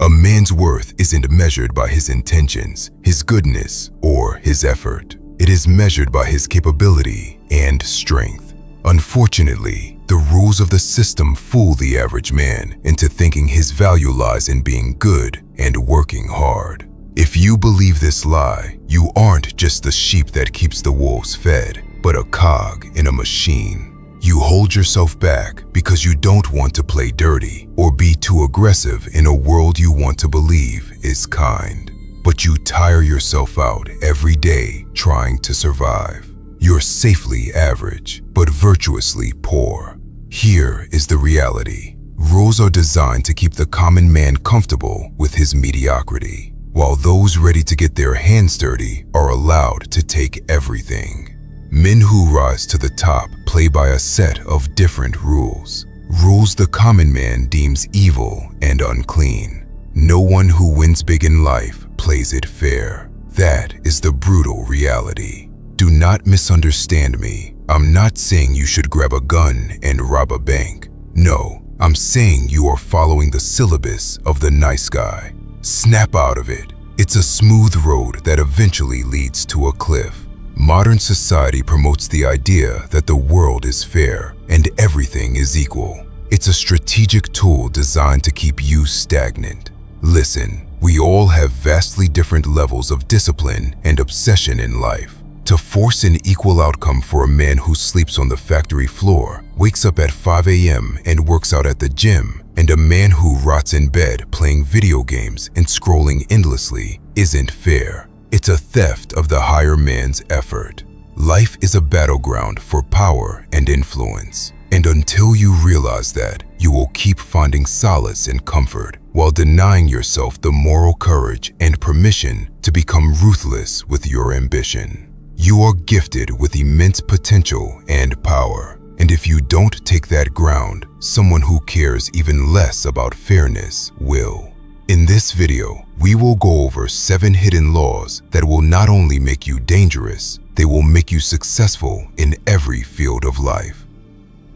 A man's worth isn't measured by his intentions, his goodness, or his effort. It is measured by his capability and strength. Unfortunately, the rules of the system fool the average man into thinking his value lies in being good and working hard. If you believe this lie, you aren't just the sheep that keeps the wolves fed, but a cog in a machine. You hold yourself back because you don't want to play dirty or be too aggressive in a world you want to believe is kind. But you tire yourself out every day trying to survive. You're safely average, but virtuously poor. Here is the reality. Rules are designed to keep the common man comfortable with his mediocrity, while those ready to get their hands dirty are allowed to take everything. Men who rise to the top play by a set of different rules. Rules the common man deems evil and unclean. No one who wins big in life plays it fair. That is the brutal reality. Do not misunderstand me. I'm not saying you should grab a gun and rob a bank. No, I'm saying you are following the syllabus of the nice guy. Snap out of it. It's a smooth road that eventually leads to a cliff. Modern society promotes the idea that the world is fair and everything is equal. It's a strategic tool designed to keep you stagnant. Listen, we all have vastly different levels of discipline and obsession in life. To force an equal outcome for a man who sleeps on the factory floor, wakes up at 5 a.m. and works out at the gym, and a man who rots in bed playing video games and scrolling endlessly isn't fair. It's a theft of the higher man's effort. Life is a battleground for power and influence. And until you realize that, you will keep finding solace and comfort while denying yourself the moral courage and permission to become ruthless with your ambition. You are gifted with immense potential and power. And if you don't take that ground, someone who cares even less about fairness will. In this video, we will go over 7 hidden laws that will not only make you dangerous, they will make you successful in every field of life.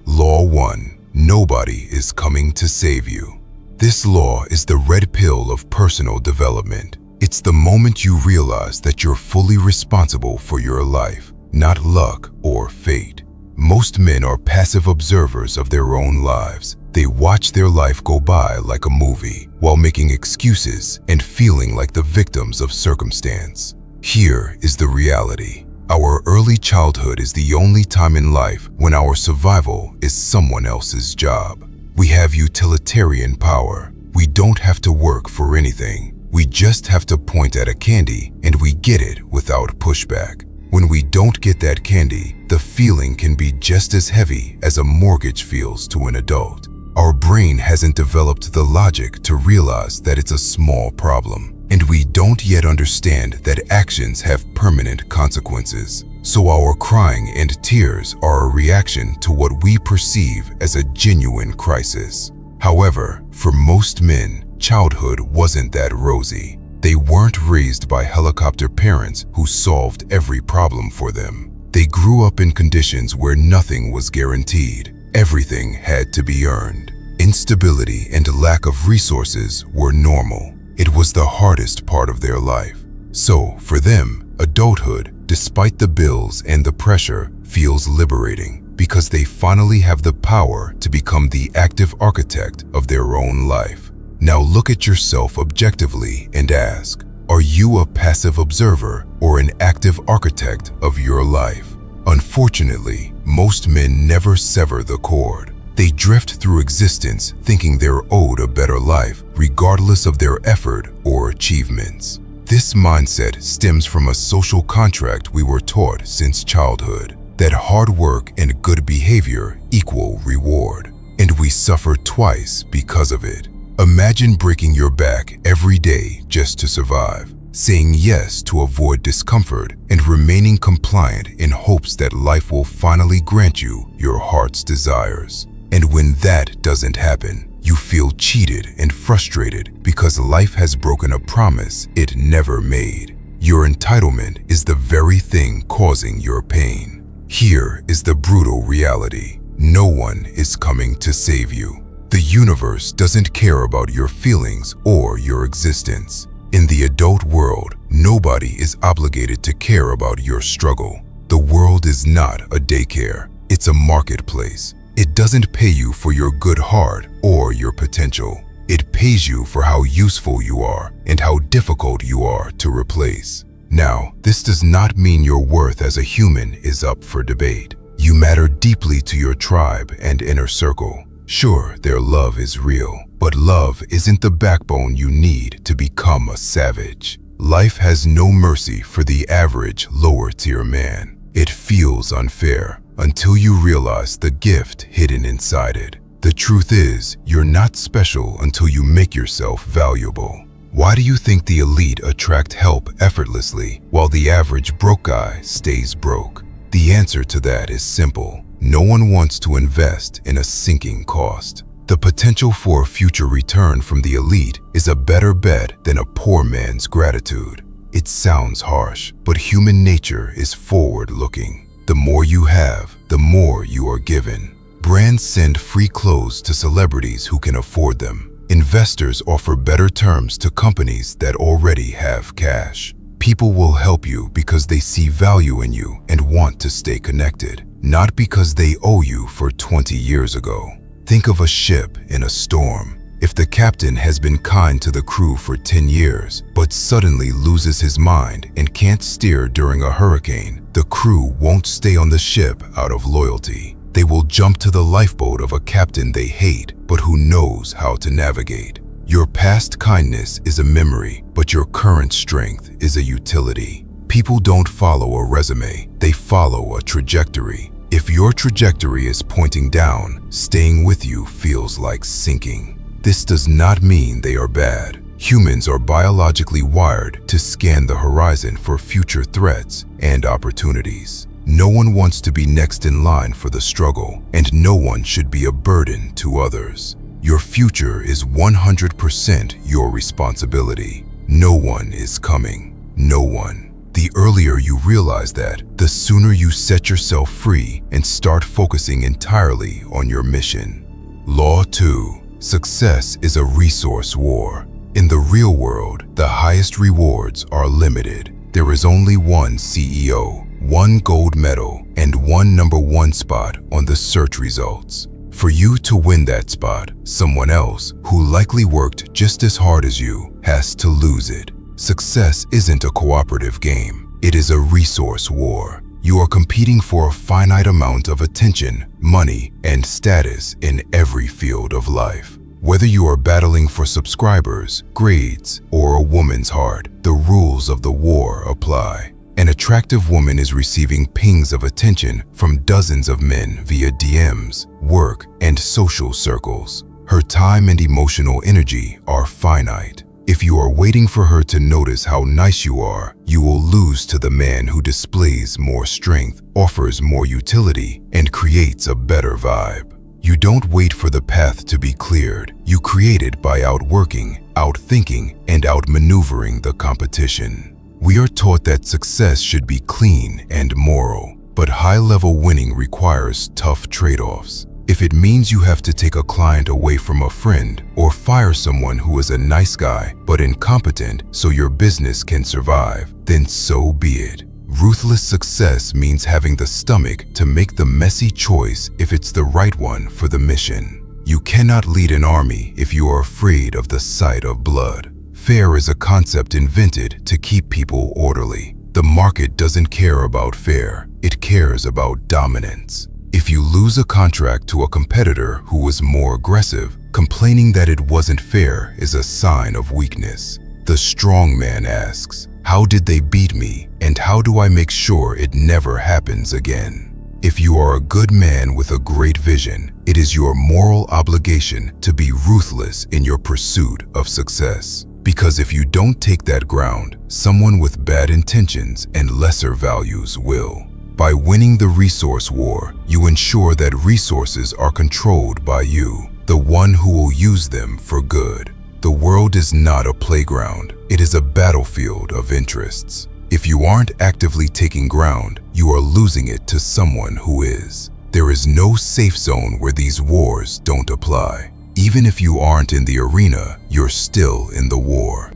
Law 1. Nobody is coming to save you. This law is the red pill of personal development. It's the moment you realize that you're fully responsible for your life, not luck or fate. Most men are passive observers of their own lives. They watch their life go by like a movie while making excuses and feeling like the victims of circumstance. Here is the reality. Our early childhood is the only time in life when our survival is someone else's job. We have utilitarian power. We don't have to work for anything. We just have to point at a candy and we get it without pushback. When we don't get that candy, the feeling can be just as heavy as a mortgage feels to an adult. Our brain hasn't developed the logic to realize that it's a small problem, and we don't yet understand that actions have permanent consequences. So our crying and tears are a reaction to what we perceive as a genuine crisis. However, for most men, childhood wasn't that rosy. They weren't raised by helicopter parents who solved every problem for them. They grew up in conditions where nothing was guaranteed. Everything had to be earned. Instability and lack of resources were normal. It was the hardest part of their life. So, for them, adulthood, despite the bills and the pressure, feels liberating because they finally have the power to become the active architect of their own life. Now look at yourself objectively and ask, are you a passive observer or an active architect of your life? Unfortunately, most men never sever the cord. They drift through existence thinking they're owed a better life, regardless of their effort or achievements. This mindset stems from a social contract we were taught since childhood, that hard work and good behavior equal reward, and we suffer twice because of it. Imagine breaking your back every day just to survive, saying yes to avoid discomfort, and remaining compliant in hopes that life will finally grant you your heart's desires. And when that doesn't happen, you feel cheated and frustrated because life has broken a promise it never made. Your entitlement is the very thing causing your pain. Here is the brutal reality. No one is coming to save you. The universe doesn't care about your feelings or your existence. In the adult world, nobody is obligated to care about your struggle. The world is not a daycare. It's a marketplace. It doesn't pay you for your good heart or your potential. It pays you for how useful you are and how difficult you are to replace. Now, this does not mean your worth as a human is up for debate. You matter deeply to your tribe and inner circle. Sure, their love is real, but love isn't the backbone you need to become a savage. Life has no mercy for the average lower-tier man. It feels unfair until you realize the gift hidden inside it. The truth is, you're not special until you make yourself valuable. Why do you think the elite attract help effortlessly while the average broke guy stays broke? The answer to that is simple. No one wants to invest in a sinking cost. The potential for a future return from the elite is a better bet than a poor man's gratitude. It sounds harsh, but human nature is forward-looking. The more you have, the more you are given. Brands send free clothes to celebrities who can afford them. Investors offer better terms to companies that already have cash. People will help you because they see value in you and want to stay connected, not because they owe you for 20 years ago. Think of a ship in a storm. If the captain has been kind to the crew for 10 years, but suddenly loses his mind and can't steer during a hurricane, the crew won't stay on the ship out of loyalty. They will jump to the lifeboat of a captain they hate, but who knows how to navigate. Your past kindness is a memory, but your current strength is a utility. People don't follow a resume, they follow a trajectory. If your trajectory is pointing down, staying with you feels like sinking. This does not mean they are bad. Humans are biologically wired to scan the horizon for future threats and opportunities. No one wants to be next in line for the struggle, and no one should be a burden to others. Your future is 100% your responsibility. No one is coming. No one. The earlier you realize that, the sooner you set yourself free and start focusing entirely on your mission. Law 2. Success is a resource war. In the real world, the highest rewards are limited. There is only one CEO, one gold medal, and one #1 spot on the search results. For you to win that spot, someone else, who likely worked just as hard as you, has to lose it. Success isn't a cooperative game. It is a resource war. You are competing for a finite amount of attention, money, and status in every field of life. Whether you are battling for subscribers, grades, or a woman's heart, the rules of the war apply. An attractive woman is receiving pings of attention from dozens of men via DMs, work, and social circles. Her time and emotional energy are finite. If you are waiting for her to notice how nice you are, you will lose to the man who displays more strength, offers more utility, and creates a better vibe. You don't wait for the path to be cleared. You create it by outworking, outthinking, and outmaneuvering the competition. We are taught that success should be clean and moral, but high-level winning requires tough trade-offs. If it means you have to take a client away from a friend or fire someone who is a nice guy but incompetent so your business can survive, then so be it. Ruthless success means having the stomach to make the messy choice if it's the right one for the mission. You cannot lead an army if you are afraid of the sight of blood. Fair is a concept invented to keep people orderly. The market doesn't care about fair, it cares about dominance. If you lose a contract to a competitor who was more aggressive, complaining that it wasn't fair is a sign of weakness. The strong man asks, how did they beat me, and how do I make sure it never happens again? If you are a good man with a great vision, it is your moral obligation to be ruthless in your pursuit of success. Because if you don't take that ground, someone with bad intentions and lesser values will. By winning the resource war, you ensure that resources are controlled by you, the one who will use them for good. The world is not a playground, it is a battlefield of interests. If you aren't actively taking ground, you are losing it to someone who is. There is no safe zone where these wars don't apply. Even if you aren't in the arena, you're still in the war.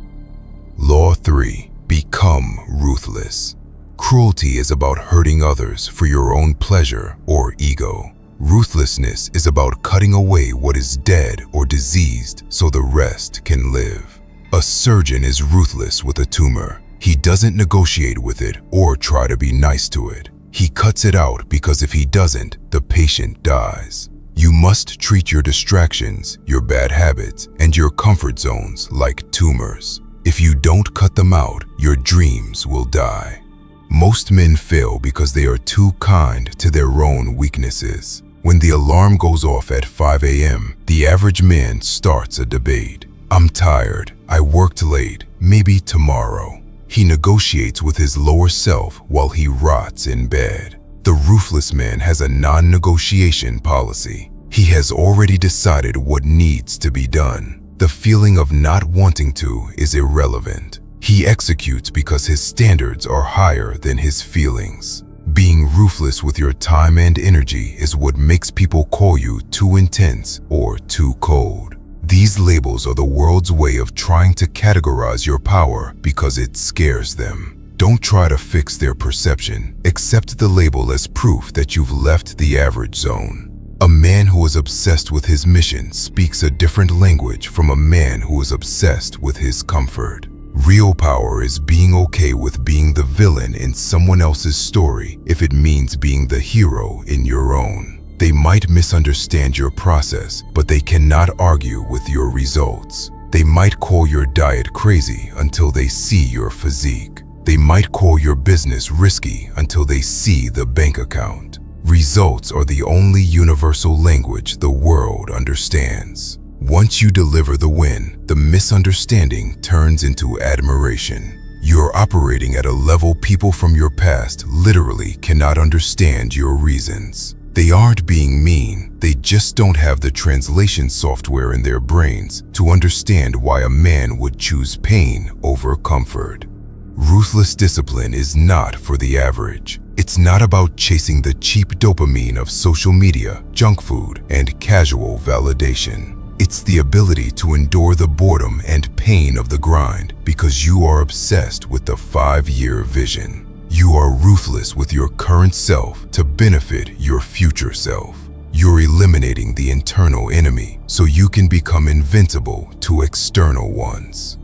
Law 3. Become ruthless. Cruelty is about hurting others for your own pleasure or ego. Ruthlessness is about cutting away what is dead or diseased so the rest can live. A surgeon is ruthless with a tumor. He doesn't negotiate with it or try to be nice to it. He cuts it out because if he doesn't, the patient dies. You must treat your distractions, your bad habits, and your comfort zones like tumors. If you don't cut them out, your dreams will die. Most men fail because they are too kind to their own weaknesses. When the alarm goes off at 5 a.m., the average man starts a debate. I'm tired, I worked late, maybe tomorrow. He negotiates with his lower self while he rots in bed. The ruthless man has a non-negotiation policy. He has already decided what needs to be done. The feeling of not wanting to is irrelevant. He executes because his standards are higher than his feelings. Being ruthless with your time and energy is what makes people call you too intense or too cold. These labels are the world's way of trying to categorize your power because it scares them. Don't try to fix their perception. Accept the label as proof that you've left the average zone. A man who is obsessed with his mission speaks a different language from a man who is obsessed with his comfort. Real power is being okay with being the villain in someone else's story if it means being the hero in your own. They might misunderstand your process, but they cannot argue with your results. They might call your diet crazy until they see your physique. They might call your business risky until they see the bank account. Results are the only universal language the world understands. Once you deliver the win, the misunderstanding turns into admiration. You're operating at a level people from your past literally cannot understand your reasons. They aren't being mean, they just don't have the translation software in their brains to understand why a man would choose pain over comfort. Ruthless discipline is not for the average. It's not about chasing the cheap dopamine of social media, junk food, and casual validation. It's the ability to endure the boredom and pain of the grind because you are obsessed with the 5-year vision. You are ruthless with your current self to benefit your future self. You're eliminating the internal enemy so you can become invincible to external ones.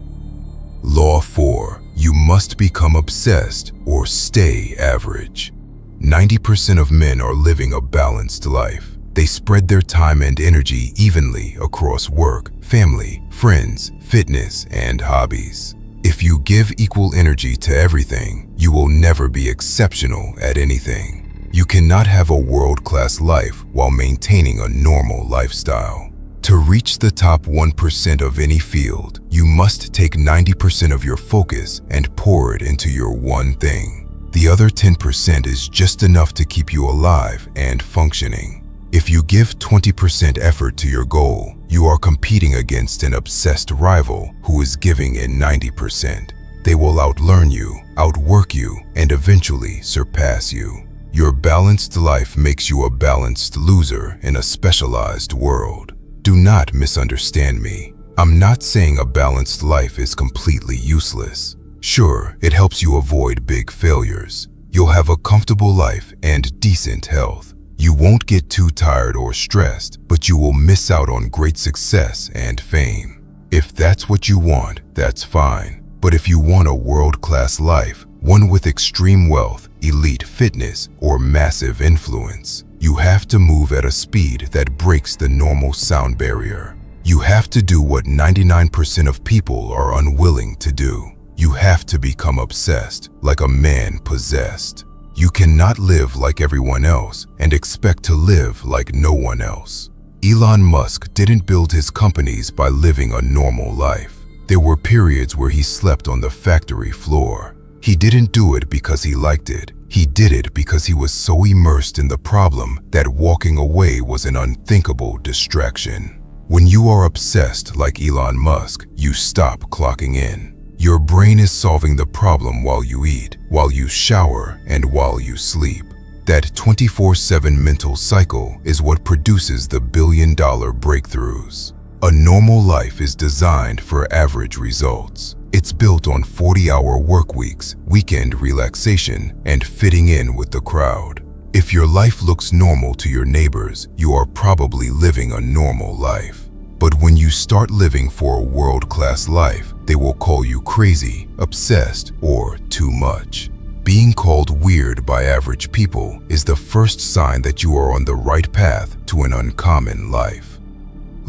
Law 4. You must become obsessed or stay average. 90% of men are living a balanced life. They spread their time and energy evenly across work, family, friends, fitness, and hobbies. If you give equal energy to everything, you will never be exceptional at anything. You cannot have a world-class life while maintaining a normal lifestyle. To reach the top 1% of any field, you must take 90% of your focus and pour it into your one thing. The other 10% is just enough to keep you alive and functioning. If you give 20% effort to your goal, you are competing against an obsessed rival who is giving it 90%. They will outlearn you, outwork you, and eventually surpass you. Your balanced life makes you a balanced loser in a specialized world. Do not misunderstand me. I'm not saying a balanced life is completely useless. Sure, it helps you avoid big failures. You'll have a comfortable life and decent health. You won't get too tired or stressed, but you will miss out on great success and fame. If that's what you want, that's fine. But if you want a world-class life, one with extreme wealth, elite fitness, or massive influence, you have to move at a speed that breaks the normal sound barrier. You have to do what 99% of people are unwilling to do. You have to become obsessed, like a man possessed. You cannot live like everyone else and expect to live like no one else. Elon Musk didn't build his companies by living a normal life. There were periods where he slept on the factory floor. He didn't do it because he liked it. He did it because he was so immersed in the problem that walking away was an unthinkable distraction. When you are obsessed like Elon Musk, you stop clocking in. Your brain is solving the problem while you eat, while you shower, and while you sleep. That 24/7 mental cycle is what produces the billion-dollar breakthroughs. A normal life is designed for average results. It's built on 40-hour work weeks, weekend relaxation, and fitting in with the crowd. If your life looks normal to your neighbors, you are probably living a normal life. But when you start living for a world-class life, they will call you crazy, obsessed, or too much. Being called weird by average people is the first sign that you are on the right path to an uncommon life.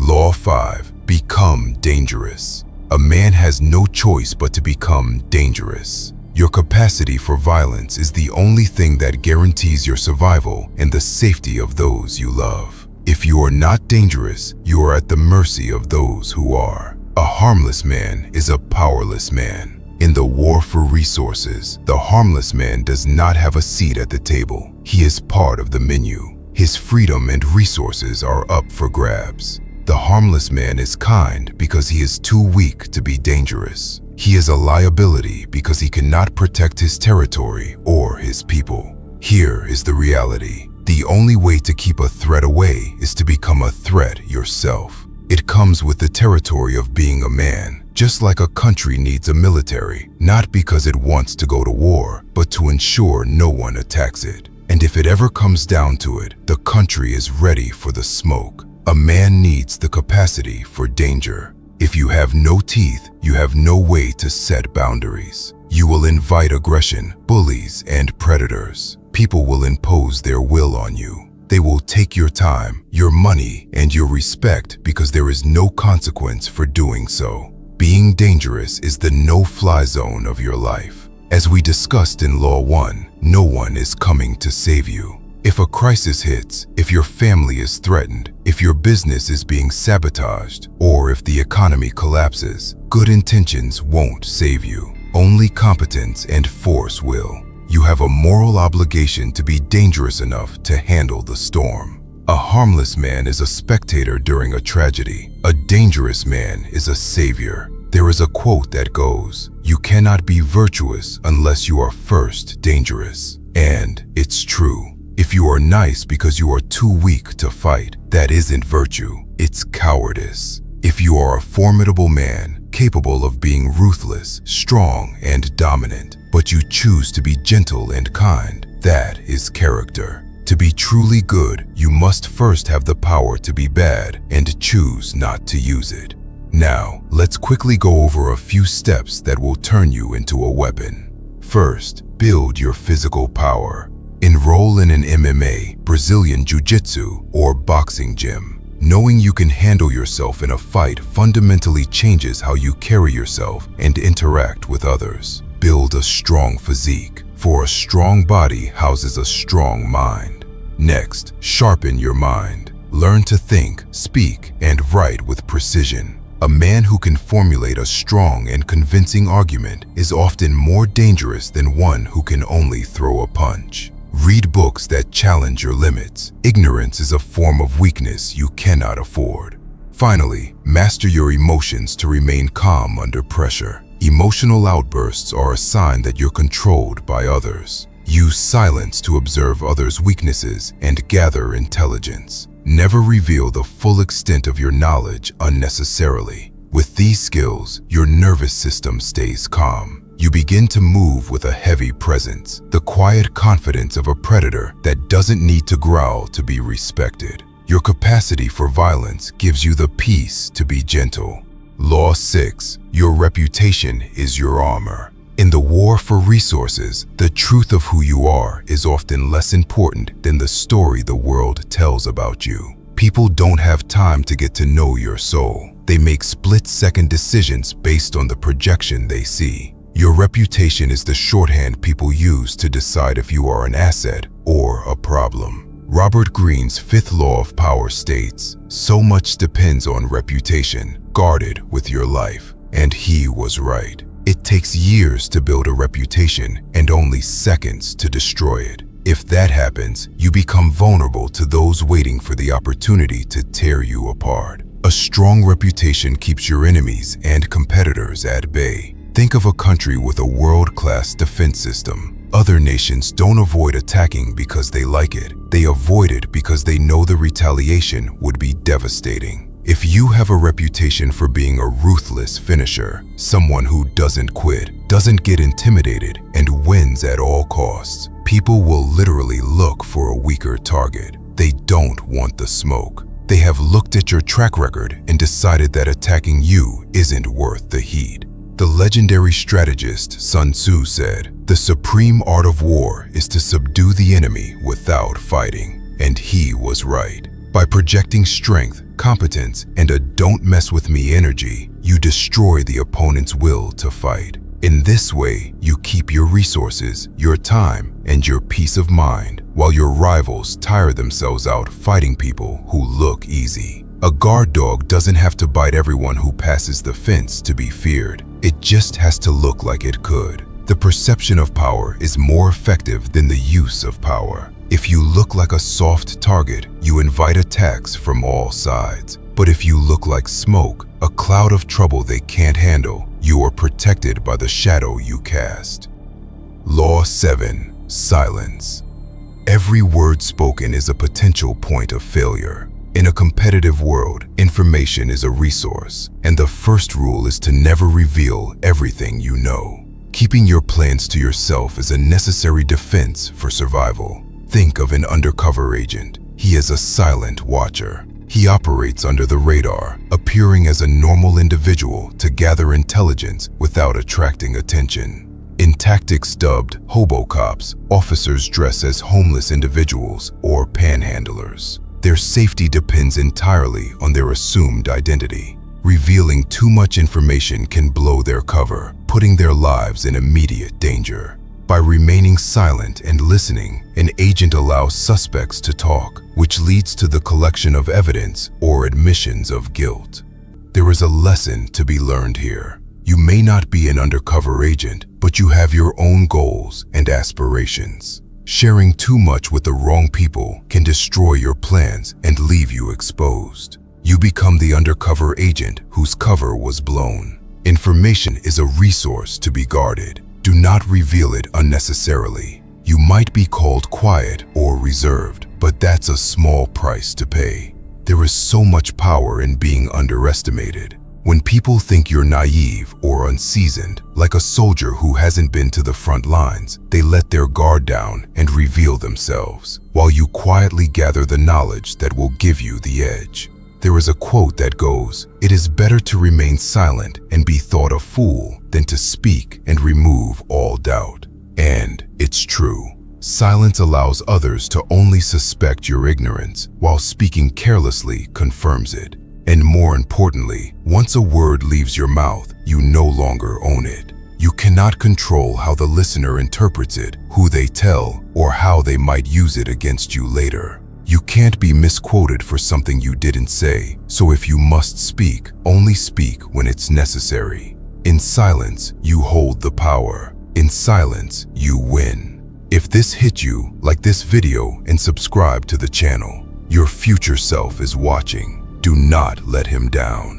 Law 5. Become dangerous. A man has no choice but to become dangerous. Your capacity for violence is the only thing that guarantees your survival and the safety of those you love. If you are not dangerous, you are at the mercy of those who are. A harmless man is a powerless man. In the war for resources, the harmless man does not have a seat at the table. He is part of the menu. His freedom and resources are up for grabs. The harmless man is kind because he is too weak to be dangerous. He is a liability because he cannot protect his territory or his people. Here is the reality. The only way to keep a threat away is to become a threat yourself. It comes with the territory of being a man. Just like a country needs a military, not because it wants to go to war, but to ensure no one attacks it. And if it ever comes down to it, the country is ready for the smoke. A man needs the capacity for danger. If you have no teeth, you have no way to set boundaries. You will invite aggression, bullies, and predators. People will impose their will on you. They will take your time, your money, and your respect because there is no consequence for doing so. Being dangerous is the no-fly zone of your life. As we discussed in Law 1, no one is coming to save you. If a crisis hits, if your family is threatened, if your business is being sabotaged, or if the economy collapses, good intentions won't save you. Only competence and force will. You have a moral obligation to be dangerous enough to handle the storm. A harmless man is a spectator during a tragedy. A dangerous man is a savior. There is a quote that goes, "You cannot be virtuous unless you are first dangerous." And it's true. If you are nice because you are too weak to fight, that isn't virtue, it's cowardice. If you are a formidable man, capable of being ruthless, strong, and dominant, but you choose to be gentle and kind, that is character. To be truly good, you must first have the power to be bad and choose not to use it. Now, let's quickly go over a few steps that will turn you into a weapon. First, build your physical power. Enroll in an MMA, Brazilian Jiu-Jitsu, or boxing gym. Knowing you can handle yourself in a fight fundamentally changes how you carry yourself and interact with others. Build a strong physique, for a strong body houses a strong mind. Next, sharpen your mind. Learn to think, speak, and write with precision. A man who can formulate a strong and convincing argument is often more dangerous than one who can only throw a punch. Read books that challenge your limits. Ignorance is a form of weakness you cannot afford. Finally, master your emotions to remain calm under pressure. Emotional outbursts are a sign that you're controlled by others. Use silence to observe others' weaknesses and gather intelligence. Never reveal the full extent of your knowledge unnecessarily. With these skills, your nervous system stays calm. You begin to move with a heavy presence, the quiet confidence of a predator that doesn't need to growl to be respected. Your capacity for violence gives you the peace to be gentle. Law 6. Your reputation is your armor. In the war for resources, the truth of who you are is often less important than the story the world tells about you. People don't have time to get to know your soul. They make split-second decisions based on the projection they see. Your reputation is the shorthand people use to decide if you are an asset or a problem. Robert Greene's fifth law of power states, "So much depends on reputation. Guard it with your life." And he was right. It takes years to build a reputation and only seconds to destroy it. If that happens, you become vulnerable to those waiting for the opportunity to tear you apart. A strong reputation keeps your enemies and competitors at bay. Think of a country with a world-class defense system. Other nations don't avoid attacking because they like it. They avoid it because they know the retaliation would be devastating. If you have a reputation for being a ruthless finisher, someone who doesn't quit, doesn't get intimidated, and wins at all costs, people will literally look for a weaker target. They don't want the smoke. They have looked at your track record and decided that attacking you isn't worth the heat. The legendary strategist Sun Tzu said, "The supreme art of war is to subdue the enemy without fighting." And he was right. By projecting strength, competence, and a "don't mess with me" energy, you destroy the opponent's will to fight. In this way, you keep your resources, your time, and your peace of mind, while your rivals tire themselves out fighting people who look easy. A guard dog doesn't have to bite everyone who passes the fence to be feared. It just has to look like it could. The perception of power is more effective than the use of power. If you look like a soft target, you invite attacks from all sides. But if you look like smoke, a cloud of trouble they can't handle, you are protected by the shadow you cast. Law 7. Silence. Every word spoken is a potential point of failure. In a competitive world, information is a resource, and the first rule is to never reveal everything you know. Keeping your plans to yourself is a necessary defense for survival. Think of an undercover agent. He is a silent watcher. He operates under the radar, appearing as a normal individual to gather intelligence without attracting attention. In tactics dubbed hobo cops, officers dress as homeless individuals or panhandlers. Their safety depends entirely on their assumed identity. Revealing too much information can blow their cover, putting their lives in immediate danger. By remaining silent and listening, an agent allows suspects to talk, which leads to the collection of evidence or admissions of guilt. There is a lesson to be learned here. You may not be an undercover agent, but you have your own goals and aspirations. Sharing too much with the wrong people can destroy your plans and leave you exposed. You become the undercover agent whose cover was blown. Information is a resource to be guarded. Do not reveal it unnecessarily. You might be called quiet or reserved, but that's a small price to pay. There is so much power in being underestimated. When people think you're naive or unseasoned, like a soldier who hasn't been to the front lines, they let their guard down and reveal themselves, while you quietly gather the knowledge that will give you the edge. There is a quote that goes, "It is better to remain silent and be thought a fool than to speak and remove all doubt." And it's true. Silence allows others to only suspect your ignorance, while speaking carelessly confirms it. And more importantly, once a word leaves your mouth, you no longer own it. You cannot control how the listener interprets it, who they tell, or how they might use it against you later. You can't be misquoted for something you didn't say, so if you must speak, only speak when it's necessary. In silence, you hold the power. In silence, you win. If this hit you, like this video and subscribe to the channel. Your future self is watching. Do not let him down.